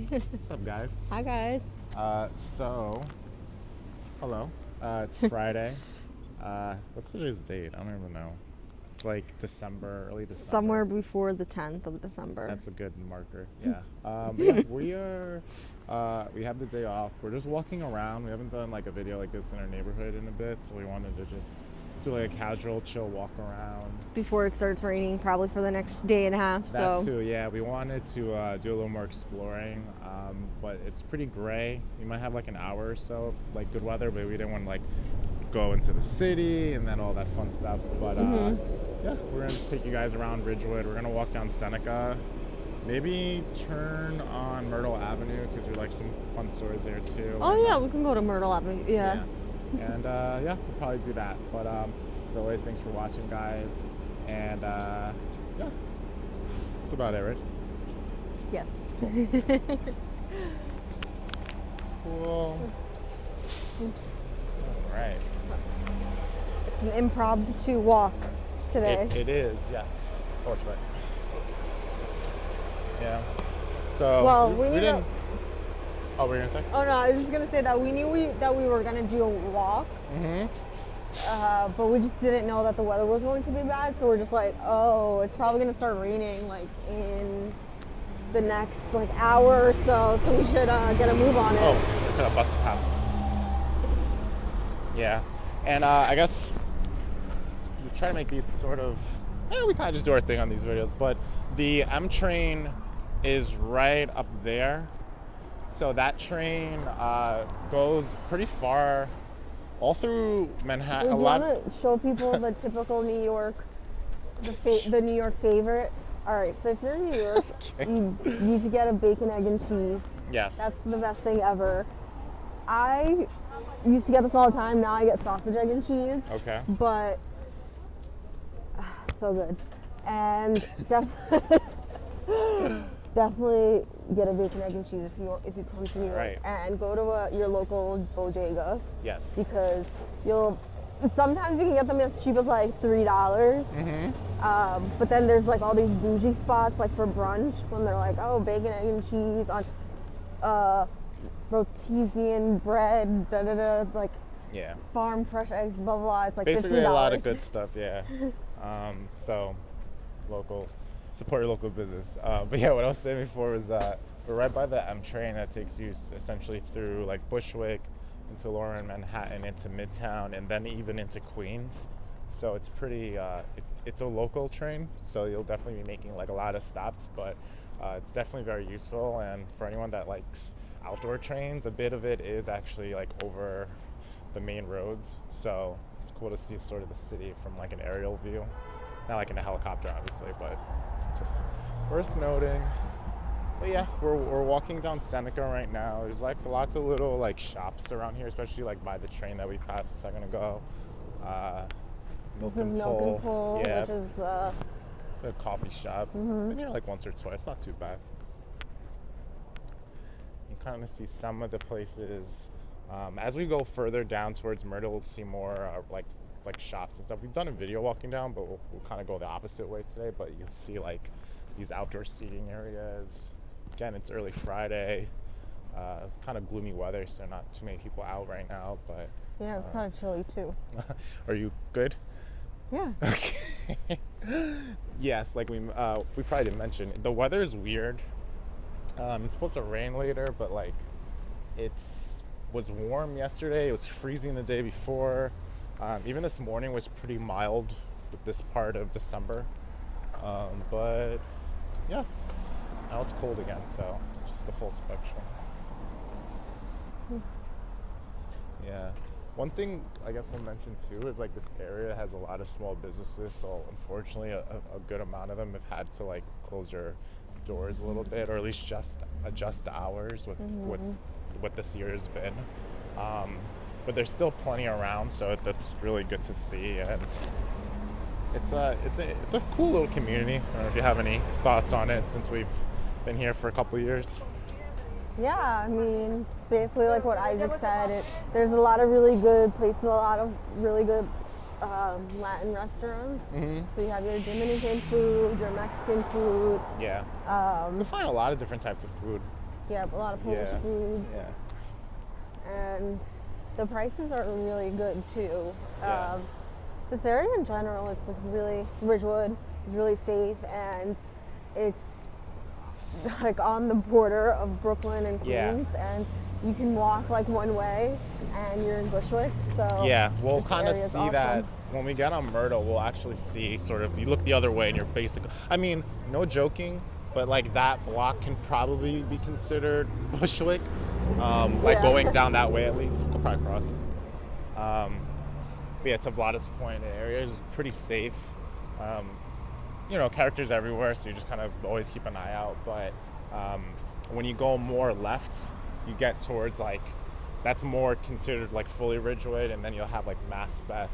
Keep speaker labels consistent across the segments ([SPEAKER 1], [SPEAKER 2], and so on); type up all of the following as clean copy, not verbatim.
[SPEAKER 1] What's up, guys?
[SPEAKER 2] Hi, guys.
[SPEAKER 1] Hello. It's Friday. What's today's date? I don't even know. It's like early December.
[SPEAKER 2] Somewhere before the 10th of December.
[SPEAKER 1] That's a good marker. Yeah. Yeah, we have the day off. We're just walking around. We haven't done like a video like this in our neighborhood in a bit, so we wanted to just do like a casual, chill walk around.
[SPEAKER 2] Before it starts raining, probably for the next day and a half.
[SPEAKER 1] That too, yeah. We wanted to do a little more exploring, but it's pretty gray. We might have like an hour or so of like good weather, but we didn't want to like go into the city and then all that fun stuff. But yeah, we're gonna take you guys around Ridgewood. We're gonna walk down Seneca, maybe turn on Myrtle Avenue because there's like some fun stores there too.
[SPEAKER 2] Oh yeah, we can go to Myrtle Avenue. Yeah.
[SPEAKER 1] And yeah, we'll probably do that. But as always, thanks for watching, guys. And yeah, that's about it, right?
[SPEAKER 2] Yes.
[SPEAKER 1] Cool. All right.
[SPEAKER 2] It's an impromptu walk today.
[SPEAKER 1] It is, yes. Oh, it's right. Yeah. So
[SPEAKER 2] well,
[SPEAKER 1] we didn't. Oh, what were you gonna say?
[SPEAKER 2] Oh no, I was just gonna say that we knew that we were gonna do a walk. But we just didn't know that the weather was going to be bad, so we're just like, oh, it's probably gonna start raining like in the next like hour or so. So we should get a move on it.
[SPEAKER 1] Oh, we're gonna bus pass. Yeah, and I guess we try to make these sort of. We kind of just do our thing on these videos, but the M train is right up there. So that train goes pretty far, all through Manhattan.
[SPEAKER 2] Do you want to show people the typical New York, the New York favorite? All right, so if you're in New York, you need to get a bacon, egg, and cheese.
[SPEAKER 1] Yes.
[SPEAKER 2] That's the best thing ever. I used to get this all the time. Now I get sausage, egg, and cheese.
[SPEAKER 1] Okay.
[SPEAKER 2] But so good, and definitely get a bacon, egg, and cheese if you come to New York,
[SPEAKER 1] right.
[SPEAKER 2] And go to your local bodega.
[SPEAKER 1] Yes.
[SPEAKER 2] Because sometimes you can get them as cheap as like $3. But then there's like all these bougie spots like for brunch when they're like, oh, bacon, egg, and cheese on Rotesian bread, like farm fresh eggs, blah blah blah. It's like
[SPEAKER 1] basically
[SPEAKER 2] $15.
[SPEAKER 1] A lot of good stuff. Yeah. So support your local business. But yeah, what I was saying before was we're right by the M train that takes you essentially through like Bushwick into Lower and Manhattan into Midtown and then even into Queens. So it's pretty. It's a local train, so you'll definitely be making like a lot of stops. But it's definitely very useful. And for anyone that likes outdoor trains, a bit of it is actually like over the main roads. So it's cool to see sort of the city from like an aerial view. Not like in a helicopter, obviously, but just worth noting. But yeah, we're walking down Seneca right now. There's like lots of little like shops around here, especially like by the train that we passed a second ago.
[SPEAKER 2] This is Milk and Pull,
[SPEAKER 1] yeah,
[SPEAKER 2] which is
[SPEAKER 1] it's a coffee shop. Been here like once or twice, not too bad. You kind of see some of the places. As we go further down towards Myrtle, we'll see more like shops and stuff. We've done a video walking down, but we'll kind of go the opposite way today. But you'll see like these outdoor seating areas. Again, it's early Friday, kind of gloomy weather, so not too many people out right now. But
[SPEAKER 2] yeah, it's kind of chilly too.
[SPEAKER 1] Are you good?
[SPEAKER 2] Yeah.
[SPEAKER 1] Okay. Yes, like we probably didn't mention, the weather is weird. It's supposed to rain later, but like was warm yesterday. It was freezing the day before. Even this morning was pretty mild with this part of December. But yeah, now it's cold again, so just the full spectrum. Yeah. One thing I guess we'll mention too is like this area has a lot of small businesses, so unfortunately a good amount of them have had to like close their doors a little bit, or at least just adjust the hours with what this year has been. But there's still plenty around, so that's really good to see, and it's a cool little community. I don't know if you have any thoughts on it since we've been here for a couple of years.
[SPEAKER 2] Yeah, I mean, basically like what Isaac said, there's a lot of really good places, a lot of really good Latin restaurants. So you have your Dominican food, your Mexican food.
[SPEAKER 1] Yeah. You find a lot of different types of food.
[SPEAKER 2] Yeah, a lot of Polish
[SPEAKER 1] Yeah.
[SPEAKER 2] food.
[SPEAKER 1] Yeah.
[SPEAKER 2] And the prices are really good too.
[SPEAKER 1] Yeah.
[SPEAKER 2] This area in general, it's like really, Ridgewood is really safe, and it's like on the border of Brooklyn and
[SPEAKER 1] Yeah.
[SPEAKER 2] Queens, and you can walk like one way and you're in Bushwick. So
[SPEAKER 1] Yeah, we'll
[SPEAKER 2] this
[SPEAKER 1] kind of
[SPEAKER 2] area is
[SPEAKER 1] see
[SPEAKER 2] awesome.
[SPEAKER 1] that when we get on Myrtle. We'll actually see sort of, you look the other way and you're basically, I mean, no joking, but like that block can probably be considered Bushwick, like
[SPEAKER 2] Yeah.
[SPEAKER 1] going down that way at least. We could probably cross it. But yeah, to Vlada's point, the area is pretty safe. You know, characters everywhere, so you just kind of always keep an eye out. But when you go more left, you get towards like, that's more considered like fully Ridgewood, and then you'll have like Maspeth,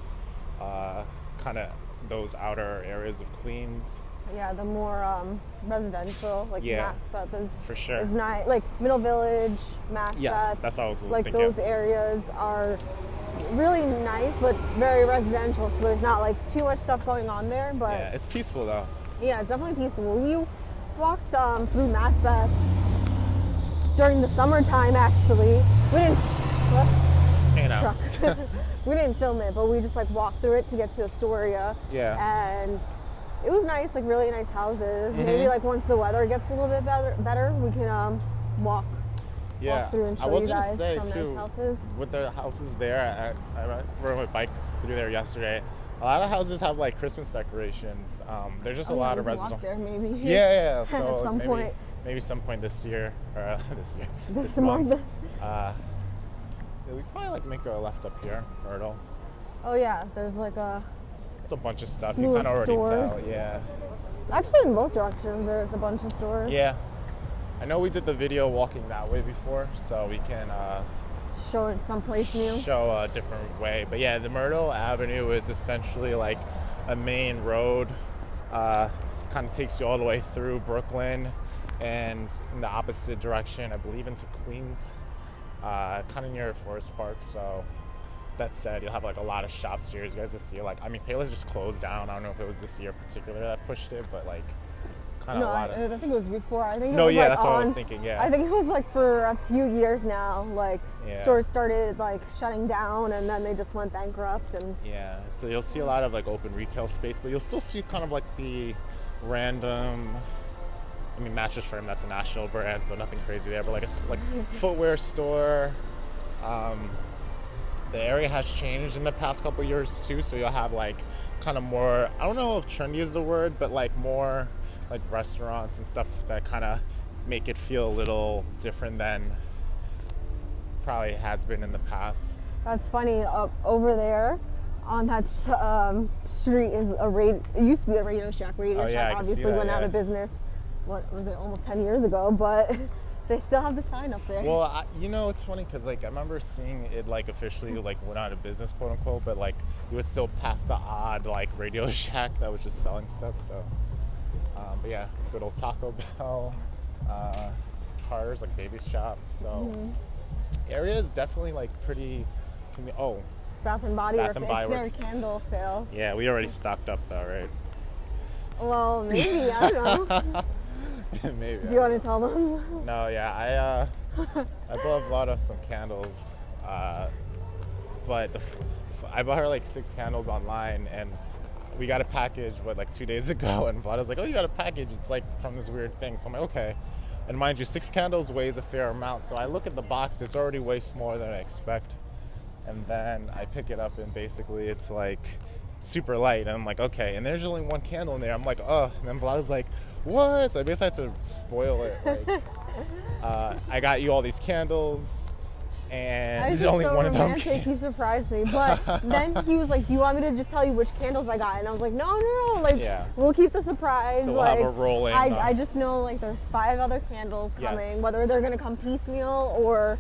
[SPEAKER 1] kind of those outer areas of Queens.
[SPEAKER 2] Yeah, the more residential, like
[SPEAKER 1] Yeah,
[SPEAKER 2] Maspeth is
[SPEAKER 1] for sure.
[SPEAKER 2] is nice. Like Middle Village, Maspeth.
[SPEAKER 1] Yes, that's what I was
[SPEAKER 2] like
[SPEAKER 1] thinking.
[SPEAKER 2] those areas are really nice, but very residential. So there's not like too much stuff going on there. But
[SPEAKER 1] Yeah, it's peaceful though.
[SPEAKER 2] yeah, it's definitely peaceful. We walked through Maspeth during the summertime. Actually, we didn't.
[SPEAKER 1] You know.
[SPEAKER 2] Truck. We didn't film it, but we just like walked through it to get to Astoria.
[SPEAKER 1] Yeah.
[SPEAKER 2] And it was nice, like really nice houses.
[SPEAKER 1] Mhm.
[SPEAKER 2] Maybe like once the weather gets a little bit better, we can walk through and
[SPEAKER 1] I
[SPEAKER 2] show
[SPEAKER 1] was
[SPEAKER 2] you
[SPEAKER 1] gonna
[SPEAKER 2] guys
[SPEAKER 1] say
[SPEAKER 2] some
[SPEAKER 1] too,
[SPEAKER 2] nice houses.
[SPEAKER 1] with the houses there, I rode my bike through there yesterday. A lot of houses have like Christmas decorations. There's just a lot of
[SPEAKER 2] we can walk
[SPEAKER 1] residential.
[SPEAKER 2] there maybe.
[SPEAKER 1] Yeah. So
[SPEAKER 2] At some point.
[SPEAKER 1] maybe some point this year or
[SPEAKER 2] This
[SPEAKER 1] month.
[SPEAKER 2] month.
[SPEAKER 1] Yeah, we probably like make a left up here, Myrtle.
[SPEAKER 2] Oh yeah, there's like
[SPEAKER 1] It's a bunch of stuff.
[SPEAKER 2] Slew
[SPEAKER 1] You
[SPEAKER 2] of
[SPEAKER 1] kind of already
[SPEAKER 2] stores.
[SPEAKER 1] tell. Yeah.
[SPEAKER 2] actually in both directions there's a bunch of stores.
[SPEAKER 1] Yeah. I know we did the video walking that way before, so we can
[SPEAKER 2] Show it someplace new.
[SPEAKER 1] show a different way. But yeah, the Myrtle Avenue is essentially like a main road. Kind of takes you all the way through Brooklyn and in the opposite direction, I believe into Queens, kind of near Forest Park. So that said, you'll have like a lot of shops here. You guys will see like, I mean, Payless just closed down. I don't know if it was this year particularly that pushed it, but like kind of
[SPEAKER 2] No,
[SPEAKER 1] a lot of.
[SPEAKER 2] I think it was before. I think it
[SPEAKER 1] No,
[SPEAKER 2] was
[SPEAKER 1] yeah,
[SPEAKER 2] like
[SPEAKER 1] that's what I was
[SPEAKER 2] on-
[SPEAKER 1] thinking. Yeah.
[SPEAKER 2] I think it was like for a few years now. Like
[SPEAKER 1] Yeah.
[SPEAKER 2] stores started like shutting down, and then they just went bankrupt. And
[SPEAKER 1] Yeah, so you'll see a lot of like open retail space, but you'll still see kind of like the random, I mean, Mattress Firm, that's a national brand, so nothing crazy there, but like like footwear store. The area has changed in the past couple of years too, so you'll have like kind of more, I don't know if trendy is the word, but like more like restaurants and stuff that kind of make it feel a little different than probably has been in the past.
[SPEAKER 2] that's funny. Over there, on that street is it used to be a Radio Shack. Radio
[SPEAKER 1] Oh, yeah,
[SPEAKER 2] Shack
[SPEAKER 1] I can see
[SPEAKER 2] obviously
[SPEAKER 1] that,
[SPEAKER 2] went out
[SPEAKER 1] yeah.
[SPEAKER 2] of business. What was it? Almost 10 years ago, but they still have the sign up there.
[SPEAKER 1] Well, you know, it's funny because like I remember seeing it like officially like went out of business, quote unquote, but like you would still pass the odd like Radio Shack that was just selling stuff. So, but yeah, good old Taco Bell, Carter's like baby shop. So, area is definitely like pretty. Oh,
[SPEAKER 2] Bath and Body
[SPEAKER 1] Bath
[SPEAKER 2] Works.
[SPEAKER 1] and Body
[SPEAKER 2] It's their
[SPEAKER 1] Works.
[SPEAKER 2] candle sale.
[SPEAKER 1] yeah, we already stocked up though, right?
[SPEAKER 2] Well, maybe I don't know.
[SPEAKER 1] Maybe.
[SPEAKER 2] Do you want to tell them?
[SPEAKER 1] No, yeah, I bought Vlada some candles, but I bought her like 6 candles online, and we got a package like 2 days ago, and Vlada's like, "Oh, you got a package? It's like from this weird thing." So I'm like, "Okay." And mind you, 6 candles weighs a fair amount, so I look at the box; it's already way smaller than I expect. And then I pick it up, and basically it's like super light, and I'm like, "Okay." And there's only 1 candle in there. I'm like, "Oh." And then Vlada's like, "What?" So I basically had to spoil it. Like, I got you all these candles, and
[SPEAKER 2] I was
[SPEAKER 1] there's
[SPEAKER 2] just
[SPEAKER 1] only
[SPEAKER 2] so
[SPEAKER 1] one of them.
[SPEAKER 2] romantic. He surprised me, but then he was like, "Do you want me to just tell you which candles I got?" And I was like, "No, like
[SPEAKER 1] Yeah.
[SPEAKER 2] we'll keep the surprise."
[SPEAKER 1] So we'll
[SPEAKER 2] like
[SPEAKER 1] have a rolling,
[SPEAKER 2] I just know like there's 5 other candles coming,
[SPEAKER 1] Yes.
[SPEAKER 2] whether they're gonna come piecemeal or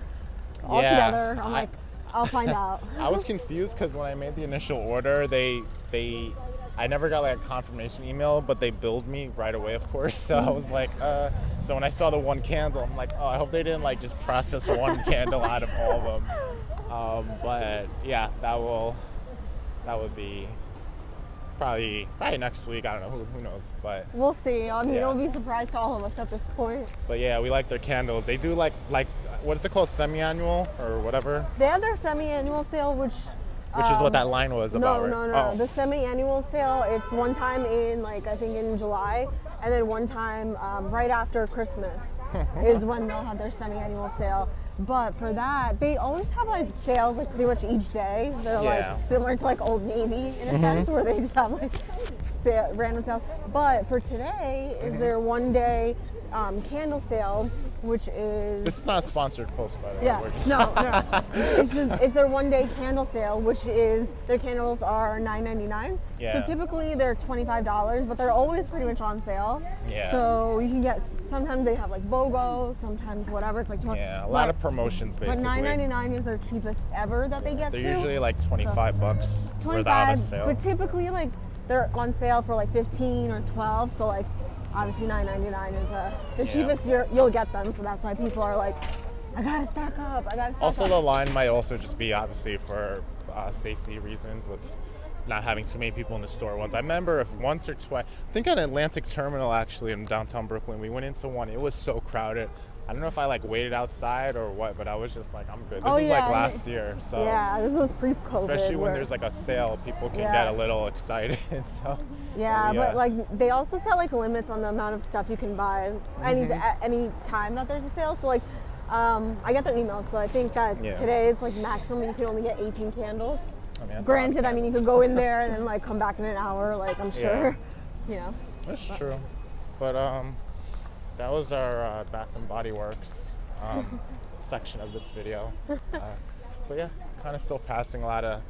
[SPEAKER 2] all
[SPEAKER 1] Yeah,
[SPEAKER 2] together. I'm like, I'll find out.
[SPEAKER 1] I was confused because when I made the initial order, I never got like a confirmation email, but they billed me right away, of course. So I was like, so when I saw the 1 candle, I'm like, oh, I hope they didn't like just process 1 candle out of all of them. But yeah, that would be probably next week. I don't know. Who knows? But
[SPEAKER 2] We'll see. I mean,
[SPEAKER 1] Yeah.
[SPEAKER 2] it'll be a surprise to all of us at this point.
[SPEAKER 1] yeah, we like their candles. They do like what is it called, semi-annual or whatever,
[SPEAKER 2] They have their semi-annual sale, which
[SPEAKER 1] is what that line was about, right?
[SPEAKER 2] No.
[SPEAKER 1] Oh.
[SPEAKER 2] The semi-annual sale, it's one time in like I think in July, and then one time right after Christmas is when they'll have their semi-annual sale. But for that, they always have like sales like pretty much each day. They're
[SPEAKER 1] Yeah.
[SPEAKER 2] like similar to like Old Navy in a sense, where they just have like random sales. But for today is their one-day candle sale, which is
[SPEAKER 1] This is not a sponsored post, by the way.
[SPEAKER 2] yeah,
[SPEAKER 1] We're just-
[SPEAKER 2] no. It's their one-day candle sale, which is their candles are $9.99.
[SPEAKER 1] Yeah.
[SPEAKER 2] So typically they're $25, but they're always pretty much on sale.
[SPEAKER 1] Yeah.
[SPEAKER 2] So you can get. Sometimes they have like BOGO, sometimes whatever. It's like 20.
[SPEAKER 1] Yeah, a lot of promotions
[SPEAKER 2] But
[SPEAKER 1] basically.
[SPEAKER 2] $9.99 is their cheapest ever that they get
[SPEAKER 1] They're
[SPEAKER 2] to.
[SPEAKER 1] usually like 25 bucks without a
[SPEAKER 2] 25,
[SPEAKER 1] sale.
[SPEAKER 2] but typically like they're on sale for like 15 or 12. So like obviously $9.99 is the
[SPEAKER 1] Yeah.
[SPEAKER 2] cheapest you'll get them. So that's why people are like, I gotta stock up. I gotta stock
[SPEAKER 1] Also,
[SPEAKER 2] up.
[SPEAKER 1] the line might also just be obviously for safety reasons with not having too many people in the store. Once I remember, if once or twice, I think at Atlantic Terminal actually in downtown Brooklyn, we went into one. It was so crowded. I don't know if I like waited outside or what, but I was just like, I'm good. This
[SPEAKER 2] Oh,
[SPEAKER 1] was
[SPEAKER 2] yeah,
[SPEAKER 1] like last year, so
[SPEAKER 2] Yeah, this was pre-COVID.
[SPEAKER 1] especially when
[SPEAKER 2] where-
[SPEAKER 1] there's like a sale, people can
[SPEAKER 2] Yeah.
[SPEAKER 1] get a little excited. So
[SPEAKER 2] Yeah,
[SPEAKER 1] yeah.
[SPEAKER 2] but like they also set like limits on the amount of stuff you can buy at any time that there's a sale. So like, I get their emails, so I think that
[SPEAKER 1] Yeah.
[SPEAKER 2] today is like maximum you can only get 18 candles.
[SPEAKER 1] I mean, that's a lot of
[SPEAKER 2] Granted, I mean you
[SPEAKER 1] candles.
[SPEAKER 2] could go in there and then like come back in an hour. Like I'm sure, you know.
[SPEAKER 1] That's true. But that was our Bath and Body Works section of this video. But yeah, kind of still passing a lot of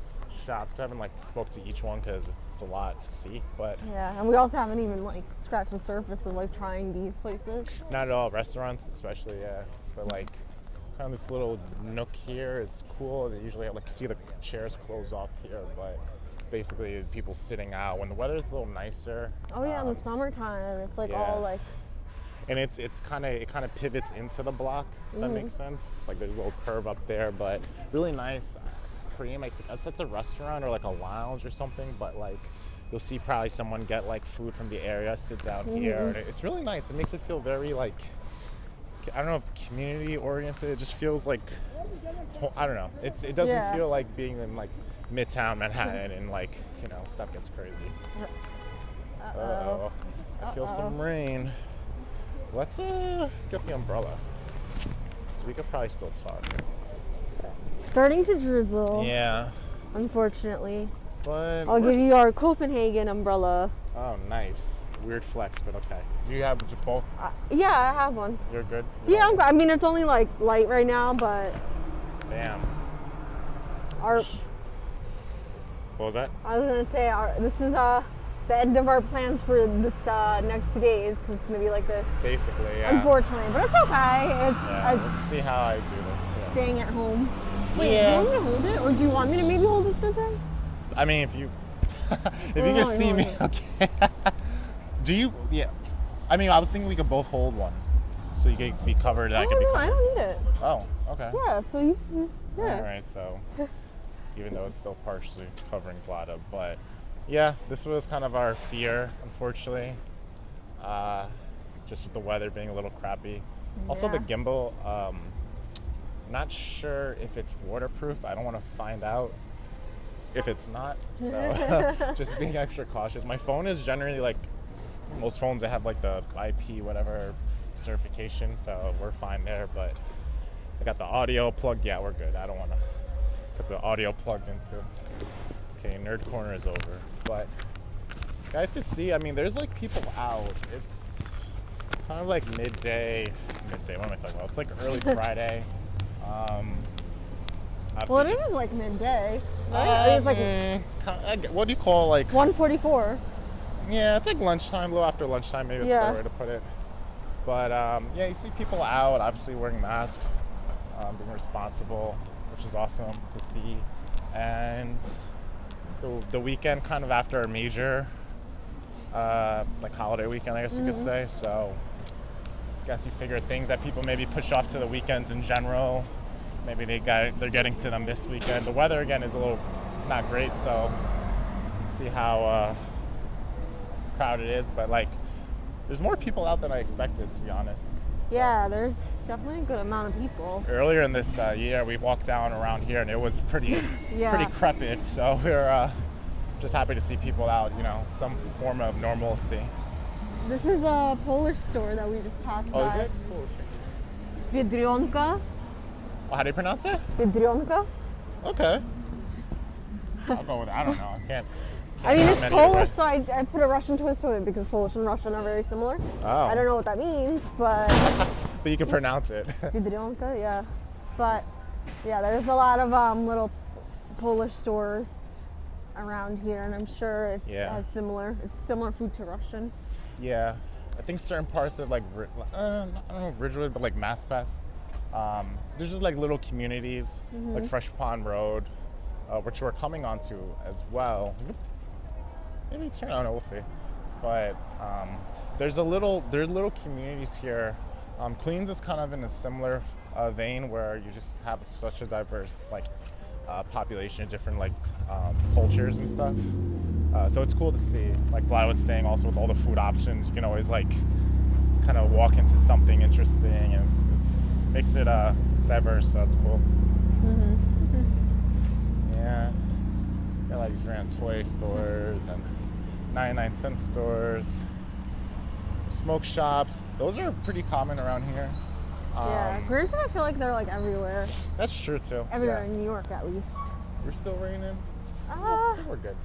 [SPEAKER 1] shops. I haven't like spoke to each one because it's a lot to see, but
[SPEAKER 2] Yeah, and we also haven't even like scratched the surface of like trying these places.
[SPEAKER 1] not at all. Restaurants, especially, yeah. But like, kind of this little nook here is cool. They usually like see the chairs close off here, but basically people sitting out when the weather's a little nicer.
[SPEAKER 2] Oh yeah, in the summertime, it's like
[SPEAKER 1] yeah.
[SPEAKER 2] all like
[SPEAKER 1] And it kind of pivots into the block. If that makes sense. Like there's a little curve up there, but really nice. Cream. I think that's a restaurant or like a lounge or something. But like you'll see probably someone get like food from the area, sit down here. And it's really nice. It makes it feel very like, I don't know, if community oriented. It just feels like, I don't know. It doesn't
[SPEAKER 2] Yeah.
[SPEAKER 1] feel like being in like Midtown Manhattan and like, you know, stuff gets crazy. Uh-oh. I feel some rain. Let's get the umbrella. So we could probably still talk.
[SPEAKER 2] starting to drizzle.
[SPEAKER 1] Yeah,
[SPEAKER 2] Unfortunately,
[SPEAKER 1] but
[SPEAKER 2] I'll give you our Copenhagen umbrella.
[SPEAKER 1] Oh, nice. Weird flex, but okay. Do you have both?
[SPEAKER 2] Yeah, I have one.
[SPEAKER 1] You're good. You
[SPEAKER 2] Yeah,
[SPEAKER 1] don't-
[SPEAKER 2] I'm good. I mean, it's only like light right now, but
[SPEAKER 1] Damn.
[SPEAKER 2] our
[SPEAKER 1] What was that?
[SPEAKER 2] I was gonna say this is the end of our plans for this next 2 days because it's gonna be like this.
[SPEAKER 1] Basically, yeah.
[SPEAKER 2] Unfortunately, but it's okay. It's
[SPEAKER 1] Yeah. Let's see how I do this. Yeah.
[SPEAKER 2] staying at home. Wait,
[SPEAKER 1] Yeah.
[SPEAKER 2] do you want me to hold it, or do you want me to maybe hold it then?
[SPEAKER 1] I mean, if you if you
[SPEAKER 2] Hold
[SPEAKER 1] can
[SPEAKER 2] on,
[SPEAKER 1] see
[SPEAKER 2] hold
[SPEAKER 1] me,
[SPEAKER 2] on.
[SPEAKER 1] okay. Do you? Yeah. I mean, I was thinking we could both hold one, so you could be covered. And I
[SPEAKER 2] Oh
[SPEAKER 1] could be
[SPEAKER 2] no,
[SPEAKER 1] covered.
[SPEAKER 2] I don't need it.
[SPEAKER 1] Oh, okay.
[SPEAKER 2] Yeah, so yeah.
[SPEAKER 1] All right, so even though it's still partially covering Vlada, but yeah, this was kind of our fear, unfortunately. Just with the weather being a little crappy. Also, the
[SPEAKER 2] Yeah.
[SPEAKER 1] gimbal, not sure if it's waterproof. I don't want to find out if it's not. So just being extra cautious. My phone is generally like most phones that have like the IP whatever certification, so we're fine there. But I got the audio plugged. Yeah, we're good. I don't want to put the audio plugged into. Okay, Nerd Corner is over. But you guys can see, I mean, there's like people out. It's kind of like midday. What am I talking about? It's like early Friday.
[SPEAKER 2] Well, it
[SPEAKER 1] obviously
[SPEAKER 2] is
[SPEAKER 1] just-
[SPEAKER 2] like midday, right? It's like
[SPEAKER 1] what do you call like?
[SPEAKER 2] 1:44.
[SPEAKER 1] Yeah, it's like lunchtime, a little after lunchtime, maybe it's a
[SPEAKER 2] Yeah.
[SPEAKER 1] better way to put it. But yeah, you see people out, obviously wearing masks, being responsible, which is awesome to see. And the weekend kind of after a major, like holiday weekend, I guess you could say. So I guess you figure things that people maybe push off to the weekends in general, maybe they're getting to them this weekend. The weather again is a little not great, so see how crowded it is, but like there's more people out than I expected, to be honest.
[SPEAKER 2] Yeah, there's definitely a good amount of people.
[SPEAKER 1] Earlier in this year, we walked down around here and it was pretty crepid. So we're just happy to see people out, you know, some form of normalcy.
[SPEAKER 2] This is a Polish store that we just passed by.
[SPEAKER 1] Oh, is it?
[SPEAKER 2] Biedronka.
[SPEAKER 1] Well, how do you pronounce it?
[SPEAKER 2] Biedronka.
[SPEAKER 1] Okay. I'll go with it. I don't know. I can't.
[SPEAKER 2] I mean, it's Polish, so I put a Russian twist to it because Polish and Russian are very similar.
[SPEAKER 1] Oh.
[SPEAKER 2] I don't know what that means, but...
[SPEAKER 1] But you can pronounce it.
[SPEAKER 2] Biedronka, yeah. But, yeah, there's a lot of little Polish stores around here, and I'm sure it's similar food to Russian.
[SPEAKER 1] Yeah. I think certain parts of, like, I don't know, Ridgewood, but, like, Maspeth, there's just, like, little communities, like Fresh Pond Road, which we're coming onto as well. Maybe turn on it, we'll see. But there's little communities here. Queens is kind of in a similar vein where you just have such a diverse like population of different like cultures and stuff. So it's cool to see. Like Vlada was saying, also with all the food options, you can always like kind of walk into something interesting, and it's makes it diverse. So it's cool. Yeah. Got like these random toy stores and 99-cent stores, smoke shops. Those are pretty common around here.
[SPEAKER 2] Yeah, granted, I feel like they're like everywhere.
[SPEAKER 1] That's true too.
[SPEAKER 2] Everywhere in New York, at least.
[SPEAKER 1] We're still raining. I think we're good.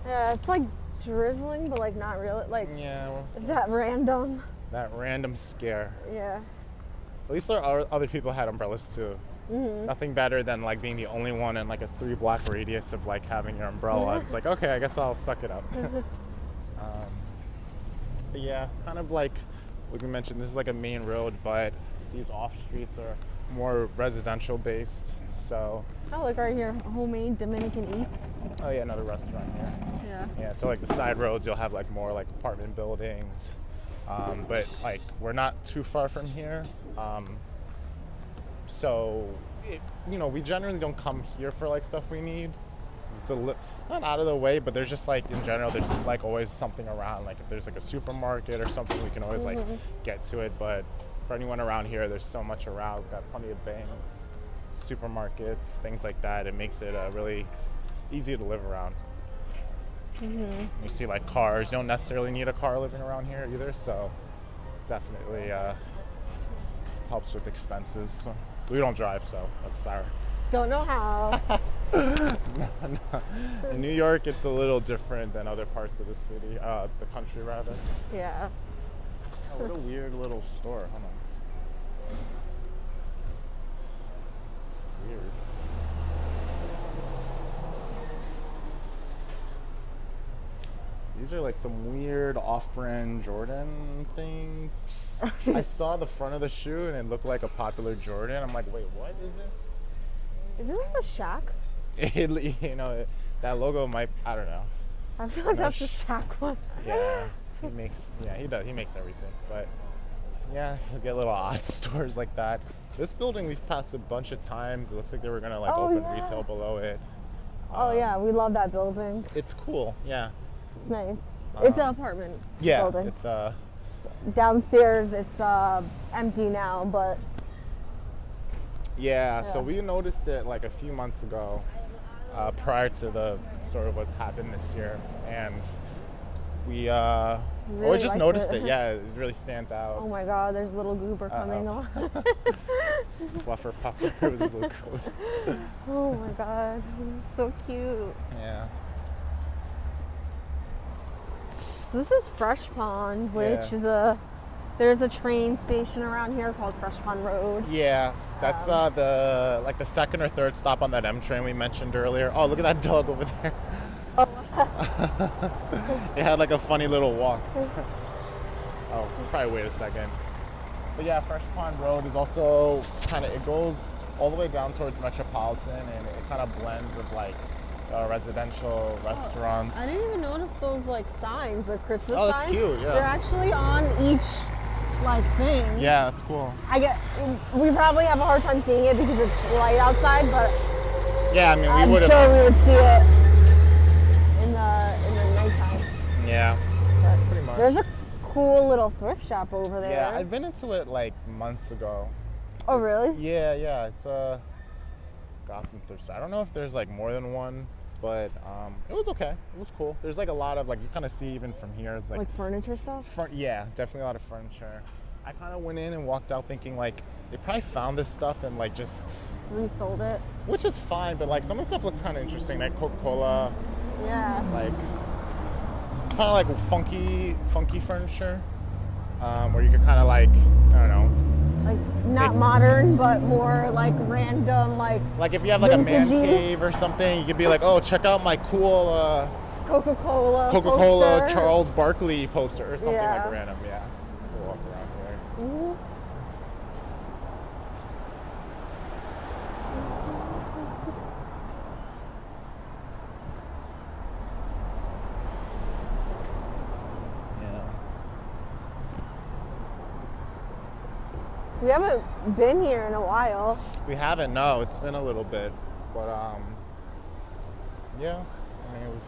[SPEAKER 2] Yeah, it's like drizzling, but like not really. Like, is that random?
[SPEAKER 1] That random scare.
[SPEAKER 2] Yeah.
[SPEAKER 1] At least our other people had umbrellas too. Nothing better than like being the only one in like a 3-block radius of like having your umbrella. It's like, okay, I guess I'll suck it up. But yeah, kind of like we mentioned, this is like a main road, but these off streets are more residential based. So
[SPEAKER 2] like right here, Homemade Dominican Eats.
[SPEAKER 1] Oh yeah, another restaurant here. Yeah, so like the side roads, you'll have like more like apartment buildings, but like we're not too far from here. So, we generally don't come here for like stuff we need. It's not out of the way, but there's just like in general, there's like always something around. Like if there's like a supermarket or something, we can always like get to it. But for anyone around here, there's so much around. We've got plenty of banks, supermarkets, things like that. It makes it really easy to live around. You see like cars. You don't necessarily need a car living around here either. So definitely helps with expenses. So. We don't drive, so that's sour.
[SPEAKER 2] Don't know how.
[SPEAKER 1] No. In New York, it's a little different than other parts of the city, the country rather.
[SPEAKER 2] Yeah.
[SPEAKER 1] Oh, what a weird little store. Hold on. Weird. These are like some weird off-brand Jordan things. I saw the front of the shoe and it looked like a popular Jordan. I'm like, wait, what is this?
[SPEAKER 2] Is this a Shaq?
[SPEAKER 1] That logo might, I don't know.
[SPEAKER 2] I feel like that's a Shaq one.
[SPEAKER 1] Yeah, he makes everything. But yeah, you'll get little odd stores like that. This building we've passed a bunch of times. It looks like they were gonna open retail below it.
[SPEAKER 2] Yeah, we love that building.
[SPEAKER 1] It's cool, yeah.
[SPEAKER 2] It's nice. It's an apartment building.
[SPEAKER 1] It's
[SPEAKER 2] downstairs, it's empty now, but
[SPEAKER 1] so we noticed it like a few months ago, prior to the sort of what happened this year, and we
[SPEAKER 2] really
[SPEAKER 1] just noticed it. Yeah, it really stands out.
[SPEAKER 2] Oh my God, there's little goober coming on.
[SPEAKER 1] Fluffer puffer with his little coat.
[SPEAKER 2] Oh my God, so cute.
[SPEAKER 1] Yeah.
[SPEAKER 2] This is Fresh Pond, which is there's a train station around here called Fresh Pond Road.
[SPEAKER 1] Yeah, that's the second or third stop on that M train we mentioned earlier. Oh, look at that dog over there.
[SPEAKER 2] Oh.
[SPEAKER 1] It had like a funny little walk. Oh, we'll probably wait a second. But yeah, Fresh Pond Road is also it goes all the way down towards Metropolitan, and it kind of blends with like residential restaurants.
[SPEAKER 2] I didn't even notice those like signs, the Christmas signs.
[SPEAKER 1] Oh, that's cute, yeah.
[SPEAKER 2] They're actually on each like thing.
[SPEAKER 1] Yeah, that's cool.
[SPEAKER 2] We probably have a hard time seeing it because it's light outside, but
[SPEAKER 1] yeah,
[SPEAKER 2] I'm sure we would see it in the nighttime.
[SPEAKER 1] Yeah. much.
[SPEAKER 2] There's a cool little thrift shop over there.
[SPEAKER 1] Yeah, I've been into it like months ago.
[SPEAKER 2] Oh, really?
[SPEAKER 1] Yeah. It's a Gotham thrift store. I don't know if there's like more than one, but it was okay. It was cool. There's like a lot of like you kind of see even from here. It's
[SPEAKER 2] Like furniture stuff?
[SPEAKER 1] Yeah, definitely a lot of furniture. I kind of went in and walked out thinking like they probably found this stuff and like just
[SPEAKER 2] Resold it.
[SPEAKER 1] which is fine, but like some of the stuff looks kind of interesting, like Coca-Cola,
[SPEAKER 2] Yeah.
[SPEAKER 1] like kind of like funky furniture, where you could kind of like I don't know.
[SPEAKER 2] Like not modern, but more like random, like
[SPEAKER 1] Like if you have like a man
[SPEAKER 2] vintagey.
[SPEAKER 1] cave or something, you could be like, oh, check out my cool
[SPEAKER 2] Coca-Cola poster.
[SPEAKER 1] Charles Barkley poster or something
[SPEAKER 2] Yeah.
[SPEAKER 1] like random. Yeah, we'll walk around here.
[SPEAKER 2] Mhm.
[SPEAKER 1] Yeah.
[SPEAKER 2] We haven't been here in a while.
[SPEAKER 1] We haven't. No, it's been a little bit, but yeah. I mean, we've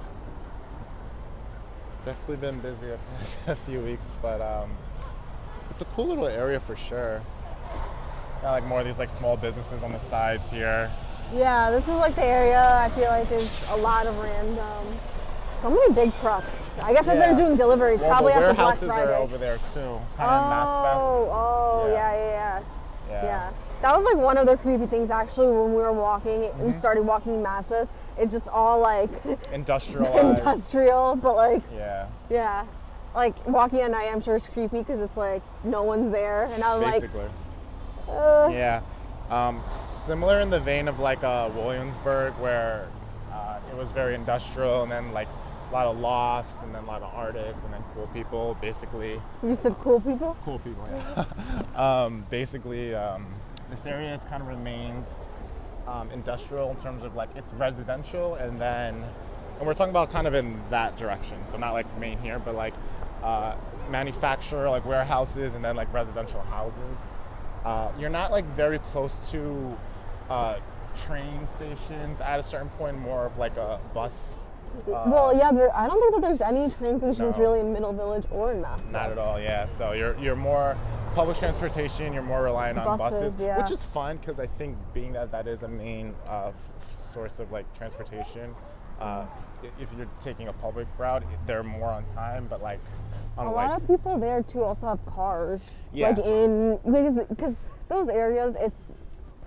[SPEAKER 1] definitely been busy a few weeks, but it's a cool little area for sure. Got like more of these like small businesses on the sides here.
[SPEAKER 2] Yeah, this is like the area I feel like is a lot of random. So many big trucks. I guess if
[SPEAKER 1] Yeah.
[SPEAKER 2] they're doing deliveries,
[SPEAKER 1] Well,
[SPEAKER 2] probably
[SPEAKER 1] the
[SPEAKER 2] after Black
[SPEAKER 1] warehouses
[SPEAKER 2] Friday.
[SPEAKER 1] are over there too, kind of in Maspeth.
[SPEAKER 2] Oh,
[SPEAKER 1] Yeah.
[SPEAKER 2] yeah. That was like one of the creepy things actually when we were walking.
[SPEAKER 1] Mm-hmm.
[SPEAKER 2] We started walking Maspeth. It's just all like
[SPEAKER 1] Industrialized.
[SPEAKER 2] industrial, but like
[SPEAKER 1] Yeah,
[SPEAKER 2] like walking at night I'm sure is creepy because it's like no one's there, and I was
[SPEAKER 1] basically.
[SPEAKER 2] like,
[SPEAKER 1] Yeah. Similar in the vein of like Williamsburg, where it was very industrial, and then like a lot of lofts, and then a lot of artists, and then cool people. Basically,
[SPEAKER 2] you said cool people.
[SPEAKER 1] cool people. Yeah. Basically, this area has kind of remained industrial in terms of like it's residential, and we're talking about kind of in that direction. So not like main here, but like manufacturer, like warehouses, and then like residential houses. You're not like very close to train stations. At a certain point, more of like a bus.
[SPEAKER 2] Well, yeah, I don't think that there's any train stations
[SPEAKER 1] No.
[SPEAKER 2] really in Middle Village or in Maspeth.
[SPEAKER 1] Not at all. Yeah. So you're more public transportation. You're more reliant on
[SPEAKER 2] Buses, yeah.
[SPEAKER 1] which is fun because I think being that is a main source of like transportation. If you're taking a public route, they're more on time. But like on
[SPEAKER 2] A lot of people there too also have cars.
[SPEAKER 1] Yeah.
[SPEAKER 2] Like because those areas it's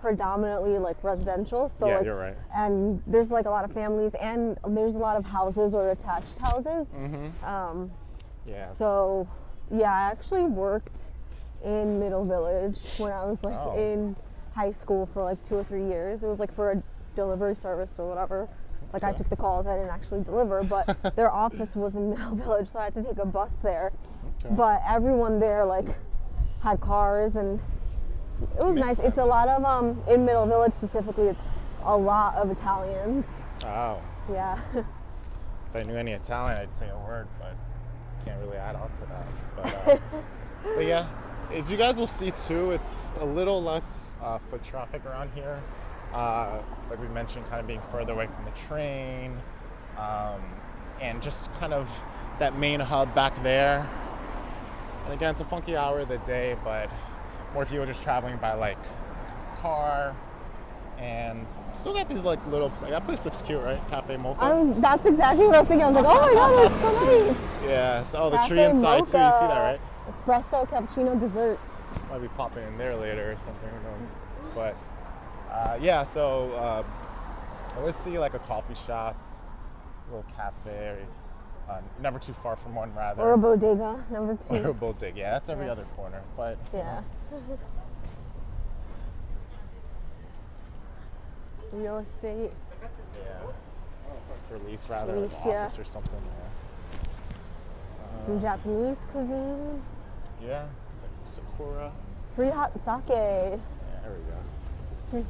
[SPEAKER 2] predominantly like residential. So
[SPEAKER 1] Yeah,
[SPEAKER 2] like,
[SPEAKER 1] you're right.
[SPEAKER 2] And there's like a lot of families and there's a lot of houses or attached houses.
[SPEAKER 1] Mm-hmm. Yes.
[SPEAKER 2] So yeah, I actually worked in Middle Village when I was like
[SPEAKER 1] Oh.
[SPEAKER 2] in high school for like 2 or 3 years. It was like for a delivery service or whatever. Like I
[SPEAKER 1] Okay.
[SPEAKER 2] took the calls, I didn't actually deliver, but their office was in Middle Village, so I had to take a bus there.
[SPEAKER 1] Okay.
[SPEAKER 2] But everyone there like had cars, and it was
[SPEAKER 1] Makes
[SPEAKER 2] nice.
[SPEAKER 1] sense.
[SPEAKER 2] It's a lot of in Middle Village specifically. It's a lot of Italians.
[SPEAKER 1] Oh.
[SPEAKER 2] Yeah.
[SPEAKER 1] If I knew any Italian, I'd say a word, but can't really add on to that. But yeah, as you guys will see too, it's a little less foot traffic around here. Like we mentioned, kind of being further away from the train, and just kind of that main hub back there. And again, it's a funky hour of the day, but more people just traveling by like car. And still got these like little, like, that place looks cute, right? Cafe Mocha.
[SPEAKER 2] That's exactly what I was thinking. I was like, oh my god, that's so nice.
[SPEAKER 1] Yeah, so the tree
[SPEAKER 2] Cafe
[SPEAKER 1] inside too, you see
[SPEAKER 2] Mocha.
[SPEAKER 1] that, right?
[SPEAKER 2] Espresso, cappuccino, dessert.
[SPEAKER 1] Might be popping in there later or something, who knows. But yeah, so I always see like a coffee shop, a little cafe, never too far from one rather.
[SPEAKER 2] Or a bodega, number 2.
[SPEAKER 1] Or a bodega, yeah, that's every other corner. But
[SPEAKER 2] Yeah. Real estate.
[SPEAKER 1] yeah, for lease rather,
[SPEAKER 2] Lease,
[SPEAKER 1] an
[SPEAKER 2] yeah.
[SPEAKER 1] office or something.
[SPEAKER 2] Some Japanese cuisine.
[SPEAKER 1] Yeah, it's like Sakura.
[SPEAKER 2] Free hot sake.
[SPEAKER 1] Yeah, there we go.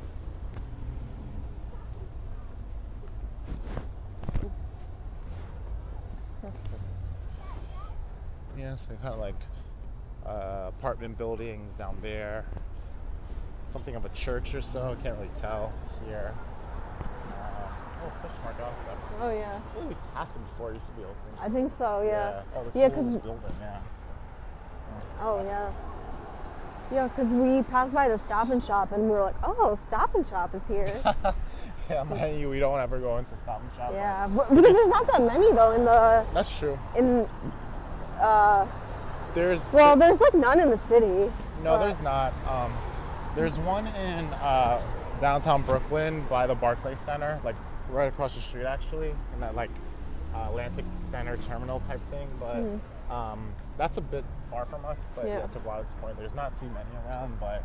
[SPEAKER 1] Yeah, so kind of like apartment buildings down there. Something of a church or so, can't really tell here. Oh, fish market outside.
[SPEAKER 2] Oh yeah.
[SPEAKER 1] I think we've passed it before. It used to be open.
[SPEAKER 2] I think so. Yeah.
[SPEAKER 1] Oh, this
[SPEAKER 2] Yeah,
[SPEAKER 1] whole
[SPEAKER 2] 'cause-
[SPEAKER 1] building. Yeah.
[SPEAKER 2] Oh
[SPEAKER 1] sucks.
[SPEAKER 2] yeah. Yeah, because we passed by the Stop and Shop and we were like, oh, Stop and Shop is here.
[SPEAKER 1] Yeah, mind you, we don't ever go into Stop and Shop.
[SPEAKER 2] Yeah, because there's not that many though in the
[SPEAKER 1] That's true.
[SPEAKER 2] there's like none in the city.
[SPEAKER 1] No,
[SPEAKER 2] but-
[SPEAKER 1] there's not. There's one in downtown Brooklyn by the Barclays Center, like right across the street actually, in that like Atlantic Center terminal type thing. But that's a bit far from us. But yeah, to Vlada's point, there's not too many around. But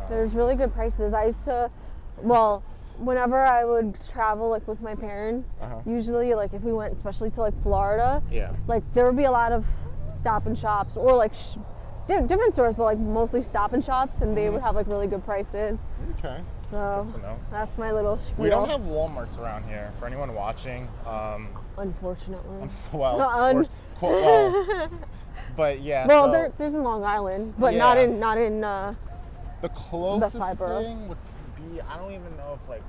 [SPEAKER 2] there's really good prices. I used to, well, whenever I would travel like with my parents, usually like if we went especially to like Florida, like there would be a lot of Stop and Shops or like different stores, but like mostly Stop and Shops, and they would have like really good prices.
[SPEAKER 1] Okay.
[SPEAKER 2] So
[SPEAKER 1] good to know.
[SPEAKER 2] That's my little spiel.
[SPEAKER 1] We don't have Walmarts around here. For anyone watching,
[SPEAKER 2] unfortunately.
[SPEAKER 1] But yeah.
[SPEAKER 2] Well,
[SPEAKER 1] so
[SPEAKER 2] there's in Long Island, but not in
[SPEAKER 1] the closest
[SPEAKER 2] the
[SPEAKER 1] thing would be, I don't even know if like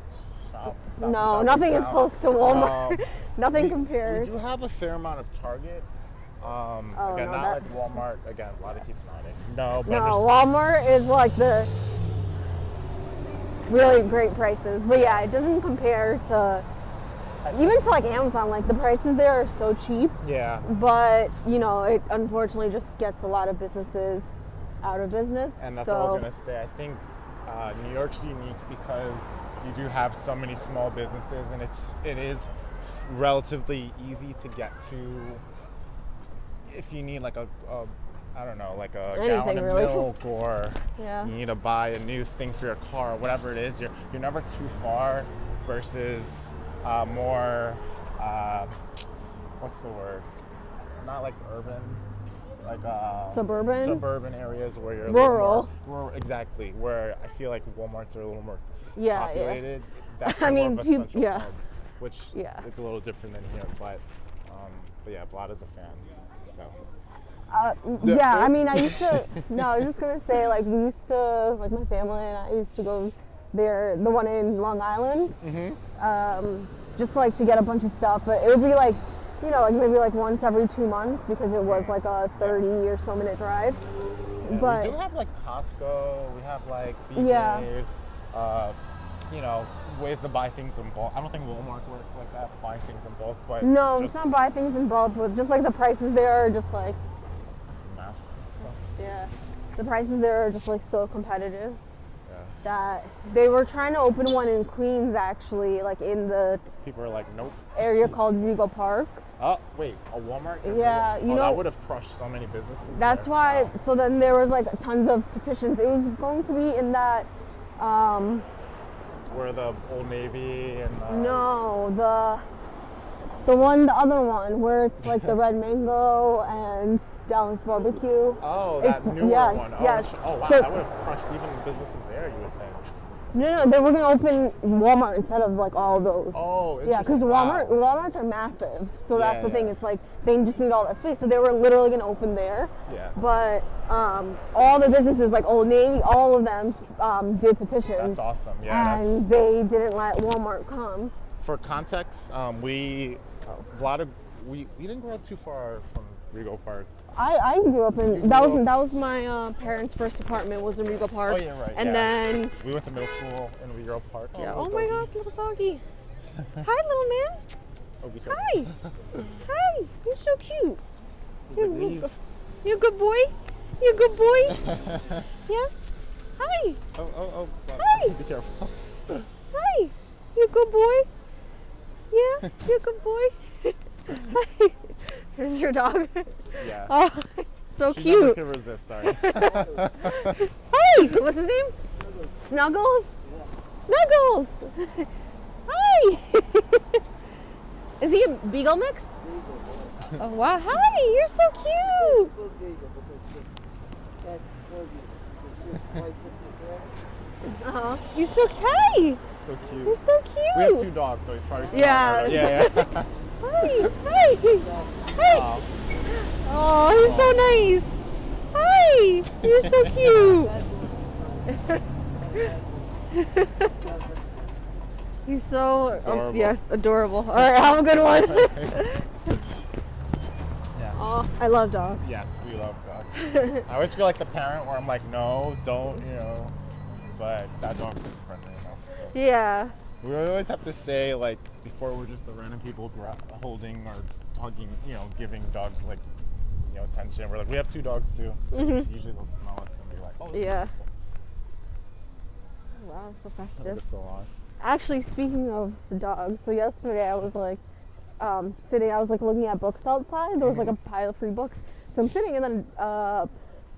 [SPEAKER 1] Stop
[SPEAKER 2] no, nothing is close to Walmart. Nothing compares.
[SPEAKER 1] We do have a fair amount of Targets. Again, not like Walmart. Again, Vlada keeps nodding. No, but
[SPEAKER 2] Walmart is like the really great prices. But yeah, it doesn't compare to even to like Amazon. Like the prices there are so cheap.
[SPEAKER 1] Yeah.
[SPEAKER 2] But you know, it unfortunately just gets a lot of businesses out of business.
[SPEAKER 1] And that's what I was gonna say. I think New York's unique because you do have so many small businesses, and it is relatively easy to get to. If you need like I don't know, like a gallon of milk, or you need to buy a new thing for your car, or whatever it is, you're never too far. Versus more, what's the word? Not like urban, like suburban areas where you're
[SPEAKER 2] rural.
[SPEAKER 1] Exactly, where I feel like Walmarts are a little more populated.
[SPEAKER 2] Yeah.
[SPEAKER 1] That's more of a central hub, which it's a little different than here, but yeah, Vlada's a fan. So.
[SPEAKER 2] I mean, I used to. No, I was just gonna say, like, we used to, like, my family and I used to go there, the one in Long Island, just like to get a bunch of stuff. But it would be like, you know, like maybe like once every 2 months because it was like a 30 or so minute drive.
[SPEAKER 1] Yeah,
[SPEAKER 2] but
[SPEAKER 1] we do have like Costco. We have like BJ's. You know, ways to buy things in bulk. I don't think Walmart works like that, buying things in bulk. But
[SPEAKER 2] no, it's not buy things in bulk, but just like the prices there are just like.
[SPEAKER 1] Masks and stuff.
[SPEAKER 2] Yeah, the prices there are just like so competitive. That they were trying to open one in Queens actually, like in the.
[SPEAKER 1] People are like, nope.
[SPEAKER 2] Area called Regal Park.
[SPEAKER 1] Oh wait, a Walmart?
[SPEAKER 2] Yeah, you know
[SPEAKER 1] that would have crushed so many businesses.
[SPEAKER 2] That's why. Wow. So then there was like tons of petitions. It was going to be in that.
[SPEAKER 1] Where the Old Navy and
[SPEAKER 2] no, the other one where it's like the Red Mango and Dallas Barbecue.
[SPEAKER 1] Oh, that newer one.
[SPEAKER 2] Yes.
[SPEAKER 1] Oh wow,
[SPEAKER 2] so,
[SPEAKER 1] that would have crushed even businesses there, you would think.
[SPEAKER 2] No, they were gonna open Walmart instead of like all of those.
[SPEAKER 1] Oh, interesting.
[SPEAKER 2] Yeah, because Walmarts are massive, so that's the thing. It's like they just need all that space, so they were literally gonna open there.
[SPEAKER 1] Yeah.
[SPEAKER 2] But all the businesses like Old Navy, all of them did petitions.
[SPEAKER 1] That's awesome. Yeah.
[SPEAKER 2] And they didn't let Walmart come.
[SPEAKER 1] For context, Vlada, we didn't grow up too far from Regal Park.
[SPEAKER 2] I grew up in that was my parents' first apartment was in Regal Park.
[SPEAKER 1] Oh yeah, right.
[SPEAKER 2] And then
[SPEAKER 1] we went to middle school in Regal Park.
[SPEAKER 2] Yeah. Oh my God, little doggy. Hi, little man.
[SPEAKER 1] Oh, be careful.
[SPEAKER 2] Hi. Hi. You're so cute. You're a good boy. You're a good boy. Yeah. Hi.
[SPEAKER 1] Oh.
[SPEAKER 2] Hi.
[SPEAKER 1] Be careful.
[SPEAKER 2] Hi. You're a good boy. Yeah. You're a good boy. Hi. Here's your dog.
[SPEAKER 1] Yeah.
[SPEAKER 2] Oh, so
[SPEAKER 1] she
[SPEAKER 2] cute.
[SPEAKER 1] Never could resist, sorry.
[SPEAKER 2] Hey, what's his name? Snuggles? Snuggles! Hi! Is he a beagle mix? Oh, wow. Hi, you're so cute! You're so cute!
[SPEAKER 1] So cute.
[SPEAKER 2] You're so cute!
[SPEAKER 1] We have 2 dogs, so he's probably still
[SPEAKER 2] Yeah. Hi!
[SPEAKER 1] Wow.
[SPEAKER 2] Oh, he's so nice. Hi, you're so cute. He's so
[SPEAKER 1] Adorable.
[SPEAKER 2] yeah, adorable. All right, have a good one.
[SPEAKER 1] Yes.
[SPEAKER 2] Oh, I love dogs.
[SPEAKER 1] Yes, we love dogs. I always feel like the parent where I'm like, no, don't, but that dog's super friendly enough. So.
[SPEAKER 2] Yeah.
[SPEAKER 1] We always have to say, like, before we're just the random people holding or hugging, giving dogs, like, attention. We're like, we have 2 dogs too.
[SPEAKER 2] Mm-hmm.
[SPEAKER 1] Usually they'll smell us and be like, oh, this
[SPEAKER 2] Yeah.
[SPEAKER 1] is beautiful.
[SPEAKER 2] Wow, so
[SPEAKER 1] Look
[SPEAKER 2] festive.
[SPEAKER 1] at the salon.
[SPEAKER 2] Actually, speaking of dogs, so yesterday I was like sitting, I was like looking at books outside. There was like a pile of free books. So I'm sitting, and then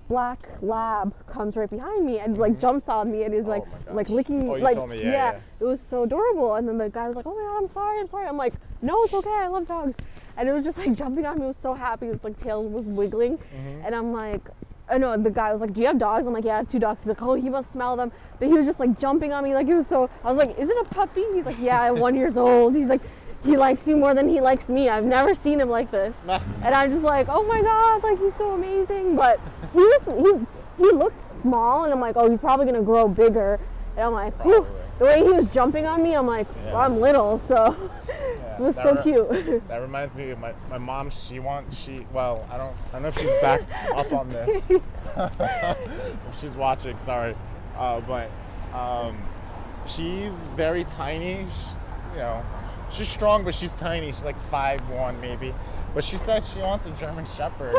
[SPEAKER 2] black lab comes right behind me and like jumps on me and is like
[SPEAKER 1] my
[SPEAKER 2] like
[SPEAKER 1] gosh.
[SPEAKER 2] licking.
[SPEAKER 1] Oh, you
[SPEAKER 2] like
[SPEAKER 1] told me, yeah.
[SPEAKER 2] It was so adorable. And then the guy was like, oh my god, I'm sorry. I'm like, no, it's okay, I love dogs. And it was just like jumping on me. It was so happy. Its like tail was wiggling, and I'm like, I know. And the guy was like, do you have dogs? I'm like, yeah, I have 2 dogs. He's like, oh, he must smell them. But he was just like jumping on me, like it was so. I was like, is it a puppy? He's like, yeah, I'm 1 year old. He's like, he likes you more than he likes me. I've never seen him like this. And I'm just like, oh my god, like he's so amazing. But he looked small, and I'm like, oh, he's probably gonna grow bigger. And I'm like, whew. The way he was jumping on me, I'm like, well, I'm little, so it was so cute.
[SPEAKER 1] That reminds me of my mom. Well, I don't know if she's backed up on this. If she's watching, sorry, but she's very tiny. She's strong, but she's tiny. She's like 5'1" maybe. But she said she wants a German Shepherd,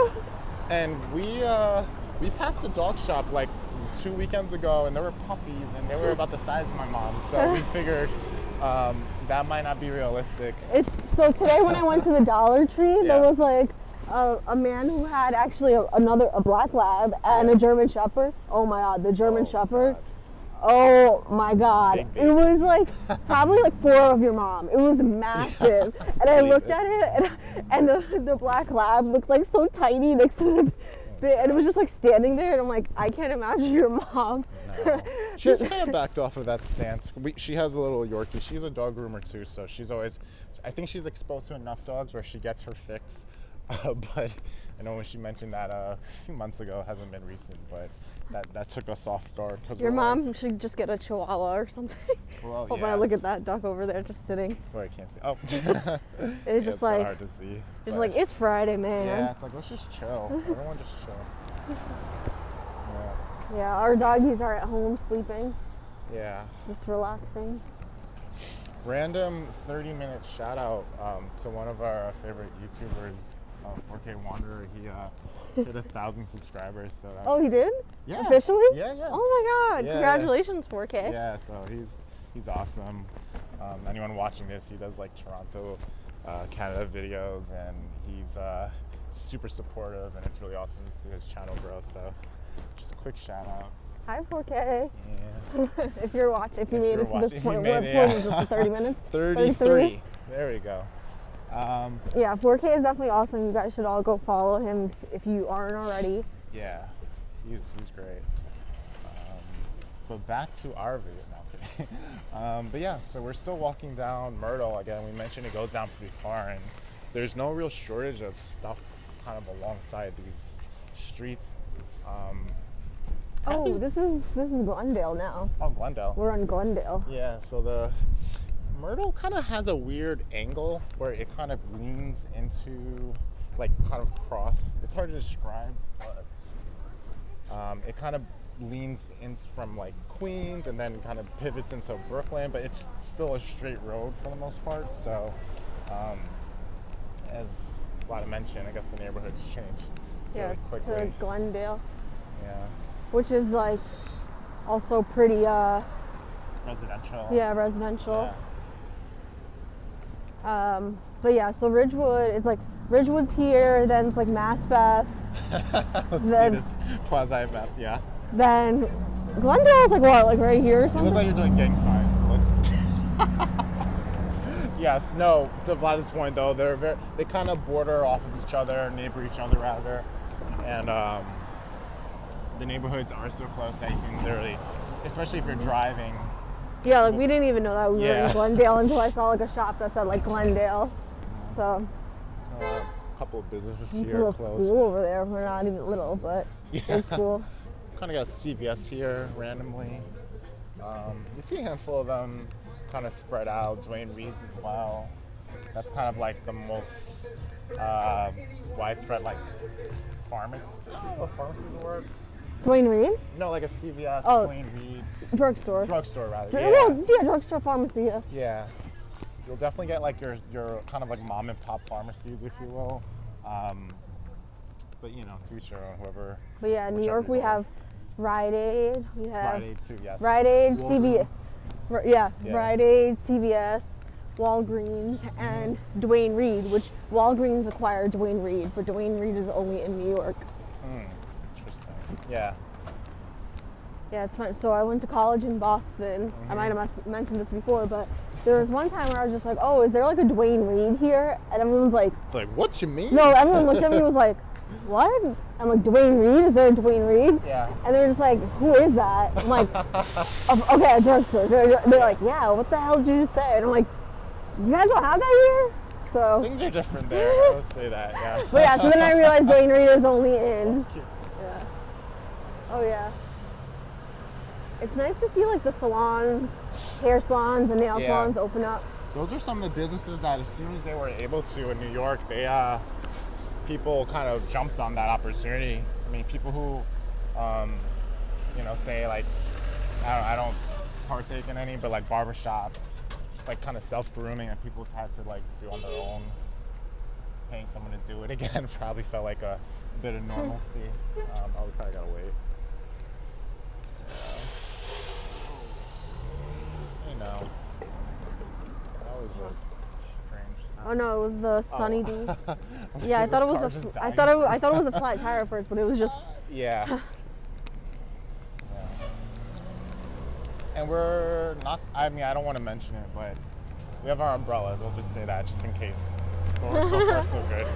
[SPEAKER 1] and we passed a dog shop like 2 weekends ago, and there were puppies, and they were about the size of my mom. So we figured that might not be realistic.
[SPEAKER 2] So today when I went to the Dollar Tree, there was like a man who had actually a black lab and a German Shepherd. Oh my god, the German Shepherd.
[SPEAKER 1] God.
[SPEAKER 2] Oh my god.
[SPEAKER 1] Big
[SPEAKER 2] It was like probably like 4 of your mom. It was massive. And I looked at it, and the black lab looked like so tiny next to the and it was just like standing there, and I'm like, I can't imagine your mom.
[SPEAKER 1] No. She's kind of backed off of that stance. She has a little Yorkie. She's a dog groomer too, so I think she's exposed to enough dogs where she gets her fix. But I know when she mentioned that a few months ago, hasn't been recent, but that took us off guard.
[SPEAKER 2] Your mom should just get a Chihuahua or something.
[SPEAKER 1] Well,
[SPEAKER 2] Oh my, look at that duck over there just sitting.
[SPEAKER 1] Well, I can't see. Oh.
[SPEAKER 2] It's just like,
[SPEAKER 1] hard to see.
[SPEAKER 2] Just like, it's Friday, man.
[SPEAKER 1] Yeah, it's like, let's just chill. Everyone just chill.
[SPEAKER 2] Yeah, our doggies are at home sleeping.
[SPEAKER 1] Yeah.
[SPEAKER 2] Just relaxing.
[SPEAKER 1] Random 30-minute shout out to one of our favorite YouTubers, 4K Wanderer. He hit 1,000 subscribers. So
[SPEAKER 2] Oh, he did?
[SPEAKER 1] Yeah.
[SPEAKER 2] Officially?
[SPEAKER 1] Yeah.
[SPEAKER 2] Oh my god!
[SPEAKER 1] Yeah,
[SPEAKER 2] Congratulations, 4K.
[SPEAKER 1] Yeah, so he's awesome. Anyone watching this, he does like Toronto, Canada videos, and he's super supportive, and it's really awesome to see his channel grow. So just a quick shout out.
[SPEAKER 2] Hi, 4K.
[SPEAKER 1] Yeah.
[SPEAKER 2] If you're watching, if you made it to this point, what
[SPEAKER 1] it,
[SPEAKER 2] point was this? 30 minutes?
[SPEAKER 1] 33. There we go.
[SPEAKER 2] Yeah, 4K is definitely awesome. You guys should all go follow him if you aren't already.
[SPEAKER 1] Yeah, he's great. But back to our video now. But yeah, so we're still walking down Myrtle again. We mentioned it goes down pretty far, and there's no real shortage of stuff kind of alongside these streets.
[SPEAKER 2] This is Glendale now.
[SPEAKER 1] Oh, Glendale.
[SPEAKER 2] We're on Glendale.
[SPEAKER 1] Yeah, so the Myrtle kind of has a weird angle where it kind of leans into, like, kind of cross. It's hard to describe, but it kind of leans in from like Queens and then kind of pivots into Brooklyn, but it's still a straight road for the most part. So, as Vlada mentioned, I guess the neighborhoods change really quickly.
[SPEAKER 2] To Glendale.
[SPEAKER 1] Yeah.
[SPEAKER 2] Which is like also pretty
[SPEAKER 1] Residential.
[SPEAKER 2] Yeah, residential.
[SPEAKER 1] Yeah.
[SPEAKER 2] But yeah, so Ridgewood, it's like Ridgewood's here, then it's like Maspeth.
[SPEAKER 1] Let's see this quasi map, yeah.
[SPEAKER 2] Then Glendale is like what, like right here or something?
[SPEAKER 1] You look like you're doing gang signs. Yes, no, to Vlada's point though, they kind of border off of each other, neighbor each other rather. And the neighborhoods are so close that you can literally, especially if you're driving.
[SPEAKER 2] Yeah, like we didn't even know that we were in Glendale until I saw like a shop that said like Glendale. So
[SPEAKER 1] a couple of businesses here
[SPEAKER 2] it's a little
[SPEAKER 1] close.
[SPEAKER 2] school over there. We're not even little, but big school.
[SPEAKER 1] Kind of got CVS here randomly. You see a handful of them kind of spread out. Dwayne Reed's as well. That's kind of like the most widespread like pharmacy. I don't know if pharmacy is the word.
[SPEAKER 2] Dwayne Reed?
[SPEAKER 1] No, like a CVS,
[SPEAKER 2] Oh.
[SPEAKER 1] Dwayne Reed.
[SPEAKER 2] Drugstore.
[SPEAKER 1] Drugstore rather.
[SPEAKER 2] Yeah, drugstore pharmacy, yeah.
[SPEAKER 1] Yeah. You'll definitely get like your kind of like mom and pop pharmacies, if you will. But you know, to each their own, whoever.
[SPEAKER 2] But yeah, in New
[SPEAKER 1] whichever
[SPEAKER 2] York we
[SPEAKER 1] goes.
[SPEAKER 2] have Rite Aid. We have
[SPEAKER 1] Rite Aid too, yes.
[SPEAKER 2] Rite Aid,
[SPEAKER 1] Walgreens.
[SPEAKER 2] CVS.
[SPEAKER 1] Yeah.
[SPEAKER 2] Rite Aid, CVS, Walgreens, and Dwayne Reed, which Walgreens acquired Dwayne Reed, but Dwayne Reed is only in New York.
[SPEAKER 1] Interesting. Yeah.
[SPEAKER 2] Yeah, it's fun. So I went to college in Boston. I might have mentioned this before, but there was one time where I was just like, oh, is there like a Dwayne Reed here? And everyone's like,
[SPEAKER 1] What you mean?
[SPEAKER 2] no, everyone looked at me and was like, what? I'm like, Dwayne Reed? Is there a Dwayne Reed?
[SPEAKER 1] Yeah.
[SPEAKER 2] And they're just like, who is that? I'm like, okay, a drugstore. They're like, yeah, what the hell did you just say? And I'm like, you guys don't have that here? So.
[SPEAKER 1] Things are different there. I will say that, yeah.
[SPEAKER 2] But yeah, so then I realized Dwayne Reed is only in.
[SPEAKER 1] That's cute.
[SPEAKER 2] Yeah. Oh yeah. It's nice to see like the salons, hair salons, and nail salons open up.
[SPEAKER 1] Those are some of the businesses that as soon as they were able to in New York, they people kind of jumped on that opportunity. I mean, people who, you know, say like, I don't partake in any, but like barbershops, just like kind of self-grooming that people had to like do on their own. Paying someone to do it again probably felt like a bit of normalcy. Oh, we probably gotta wait. You know, that was a strange sound.
[SPEAKER 2] Oh no, it was the sunny D. Yeah, I
[SPEAKER 1] Is
[SPEAKER 2] thought it
[SPEAKER 1] this car
[SPEAKER 2] was
[SPEAKER 1] just
[SPEAKER 2] I
[SPEAKER 1] dying?
[SPEAKER 2] thought it was a flat tire at first, but it was just.
[SPEAKER 1] Yeah. And we're not, I mean, I don't want to mention it, but we have our umbrellas. I'll just say that just in case. But so far, so good.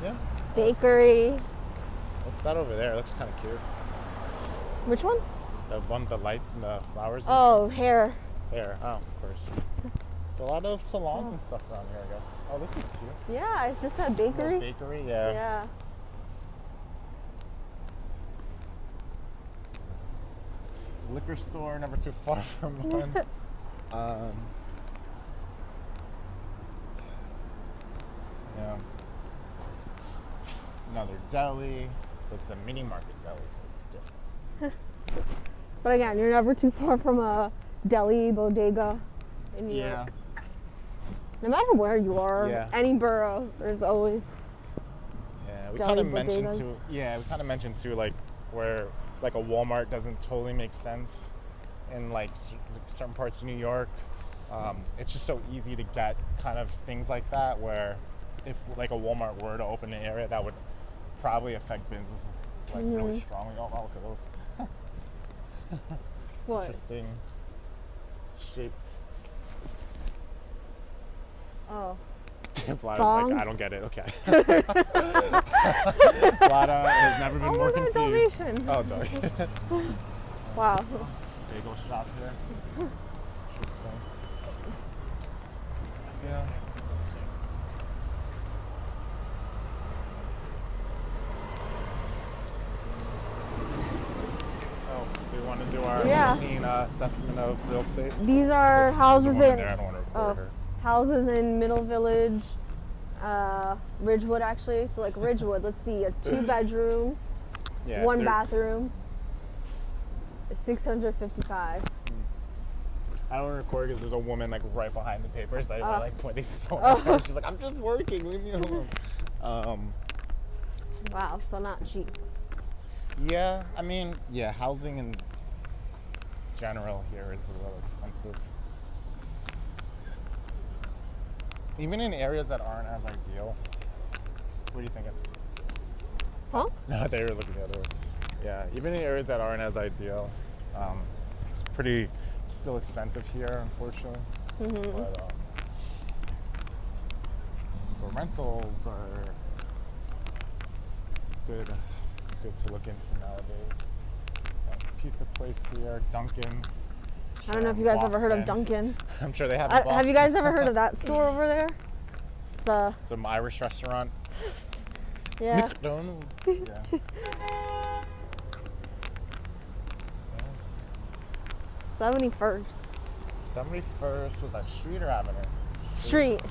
[SPEAKER 1] Yeah.
[SPEAKER 2] Bakery.
[SPEAKER 1] What's that over there? It looks kind of cute.
[SPEAKER 2] Which one?
[SPEAKER 1] The one, the lights and the flowers. And
[SPEAKER 2] Oh, hair.
[SPEAKER 1] hair. Oh, of course. So a lot of salons and stuff around here, I guess. Oh, this is cute.
[SPEAKER 2] Yeah, it's just a
[SPEAKER 1] Little
[SPEAKER 2] bakery.
[SPEAKER 1] bakery, yeah.
[SPEAKER 2] Yeah.
[SPEAKER 1] Liquor store, never too far from one. Yeah. Another deli. It's a mini market deli, so it's different.
[SPEAKER 2] But again, you're never too far from a deli, bodega in New
[SPEAKER 1] Yeah.
[SPEAKER 2] York. No matter where you are,
[SPEAKER 1] Yeah.
[SPEAKER 2] any borough, there's always.
[SPEAKER 1] Yeah, we
[SPEAKER 2] Deli
[SPEAKER 1] kind of mentioned
[SPEAKER 2] bodegas.
[SPEAKER 1] too. Yeah, we kind of mentioned too, like where like a Walmart doesn't totally make sense in like certain parts of New York. It's just so easy to get kind of things like that. Where if like a Walmart were to open an area, that would probably affect businesses like really strongly. Oh, wow, look at those.
[SPEAKER 2] What?
[SPEAKER 1] Interesting shaped.
[SPEAKER 2] Oh.
[SPEAKER 1] Vlada's
[SPEAKER 2] Bongs?
[SPEAKER 1] like, I don't get it. Okay. Vlada has never been
[SPEAKER 2] Oh,
[SPEAKER 1] more
[SPEAKER 2] look at
[SPEAKER 1] confused.
[SPEAKER 2] donation.
[SPEAKER 1] Oh, dog.
[SPEAKER 2] Wow.
[SPEAKER 1] Bagel shop here. Interesting. Yeah. Oh, do we want to do our routine assessment of real estate?
[SPEAKER 2] These are houses
[SPEAKER 1] There's a woman
[SPEAKER 2] in
[SPEAKER 1] there, I don't want to record her.
[SPEAKER 2] houses in Middle Village, Ridgewood actually. So like Ridgewood, let's see, a 2-bedroom,
[SPEAKER 1] Yeah,
[SPEAKER 2] 1
[SPEAKER 1] they're-
[SPEAKER 2] bathroom, 655.
[SPEAKER 1] I don't record because there's a woman like right behind the papers. So I didn't want to like point the phone
[SPEAKER 2] Oh.
[SPEAKER 1] at her. She's like, I'm just working, leave me alone.
[SPEAKER 2] Wow, so not cheap.
[SPEAKER 1] Yeah, I mean, yeah, housing in general here is a little expensive. Even in areas that aren't as ideal. What are you thinking?
[SPEAKER 2] Huh?
[SPEAKER 1] No, they were looking the other way. Yeah, even in areas that aren't as ideal, it's pretty still expensive here, unfortunately. But the rentals are good to look into nowadays. Pizza place here, Dunkin'.
[SPEAKER 2] I don't know if you guys ever heard of Dunkin'.
[SPEAKER 1] I'm sure they have. In
[SPEAKER 2] Have you guys ever heard of that store over there?
[SPEAKER 1] It's an Irish restaurant.
[SPEAKER 2] Yeah.
[SPEAKER 1] McDonald's. Yeah.
[SPEAKER 2] 71st.
[SPEAKER 1] 71st, was that street or avenue?
[SPEAKER 2] Street.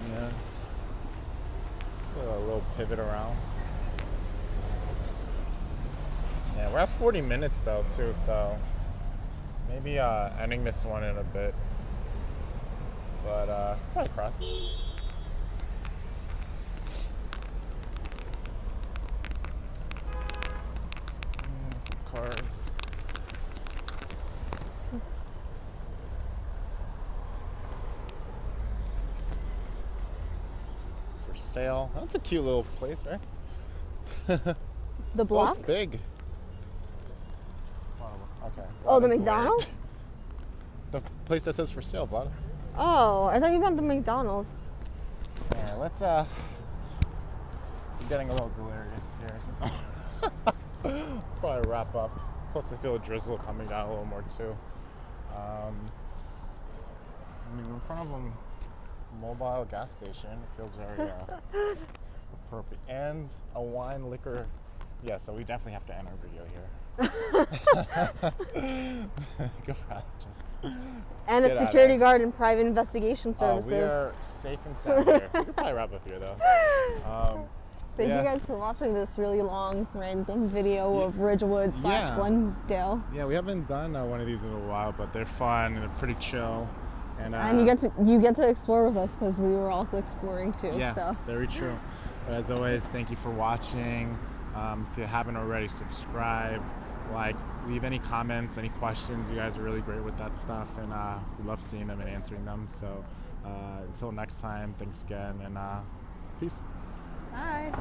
[SPEAKER 1] Yeah. A little pivot around. Yeah, we're at 40 minutes though too, so maybe ending this one in a bit. But probably cross. Some cars. For sale. That's a cute little place, right?
[SPEAKER 2] The block?
[SPEAKER 1] Oh, it's big. Okay.
[SPEAKER 2] Oh, the
[SPEAKER 1] Vlada's
[SPEAKER 2] McDonald's?
[SPEAKER 1] weird. The place that says for sale, Vlada.
[SPEAKER 2] Oh, I thought you meant the McDonald's.
[SPEAKER 1] Yeah, let's I'm getting a little delirious here, so probably wrap up. Plus I feel a drizzle coming down a little more too. I mean, we're in front of a mobile gas station. It feels very appropriate. And a wine liquor. Yeah, so we definitely have to end our video here. Go ahead, just
[SPEAKER 2] And
[SPEAKER 1] get
[SPEAKER 2] a
[SPEAKER 1] out of
[SPEAKER 2] security
[SPEAKER 1] there.
[SPEAKER 2] guard and private investigation
[SPEAKER 1] Oh,
[SPEAKER 2] services.
[SPEAKER 1] we are safe and sound here. We could probably wrap up here though.
[SPEAKER 2] Thank
[SPEAKER 1] yeah.
[SPEAKER 2] you guys for watching this really long, random video of Ridgewood /
[SPEAKER 1] Yeah.
[SPEAKER 2] Glendale.
[SPEAKER 1] Yeah, we haven't done one of these in a while, but they're fun and they're pretty chill. And
[SPEAKER 2] And you get to explore with us because we were also exploring too.
[SPEAKER 1] yeah,
[SPEAKER 2] So
[SPEAKER 1] very true. But as always, thank you for watching. If you haven't already, subscribe, like, leave any comments, any questions. You guys are really great with that stuff, and we love seeing them and answering them. So until next time, thanks again, and peace.
[SPEAKER 2] bye.